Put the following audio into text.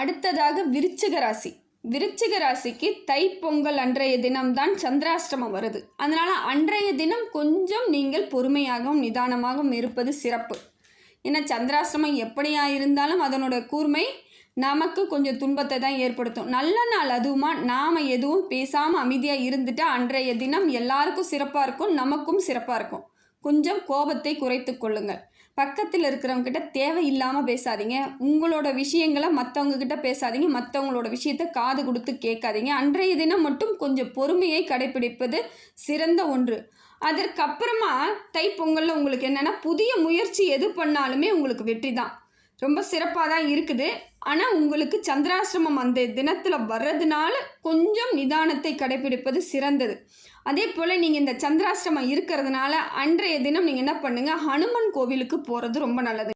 அடுத்ததாக விருச்சிக ராசி. விருச்சிக ராசிக்கு தைப்பொங்கல் அன்றைய தினம்தான் சந்திராஷ்டமம் வருது. அதனால் அன்றைய தினம் கொஞ்சம் நீங்கள் பொறுமையாகவும் நிதானமாகவும் இருப்பது சிறப்பு. ஏன்னா சந்திராஷ்டமம் எப்படியா இருந்தாலும் அதனோட கூர்மை நமக்கு கொஞ்சம் துன்பத்தை தான் ஏற்படுத்தும். நல்ல நாள் அதுவுமா நாம் எதுவும் பேசாமல் அமைதியாக இருந்துட்டா அன்றைய தினம் எல்லாருக்கும் சிறப்பாக இருக்கும், நமக்கும் சிறப்பாக இருக்கும். கொஞ்சம் கோபத்தை குறைத்து கொள்ளுங்கள். பக்கத்தில் இருக்கிறவங்ககிட்ட தேவையில்லாமல் பேசாதீங்க. உங்களோட விஷயங்களை மற்றவங்கக்கிட்ட பேசாதீங்க. மற்றவங்களோட விஷயத்தை காது கொடுத்து கேட்காதீங்க. அன்றைய தினம் மட்டும் கொஞ்சம் பொறுமையை கடைப்பிடிப்பது சிறந்த ஒன்று. அதற்கப்புறமா தைப்பொங்கலில் உங்களுக்கு என்னென்னா, புதிய முயற்சி எது பண்ணாலுமே உங்களுக்கு வெற்றி தான். ரொம்ப சிறப்பாக தான் இருக்குது. ஆனால் உங்களுக்கு சந்திராசிரமம் அந்த தினத்தில் வர்றதுனால கொஞ்சம் நிதானத்தை கடைப்பிடிப்பது சிறந்தது. அதே போல் நீங்கள் இந்த சந்திராசிரமம் இருக்கிறதுனால அன்றைய தினம் நீங்கள் என்ன பண்ணுங்கள், ஹனுமன் கோவிலுக்கு போகிறது ரொம்ப நல்லது.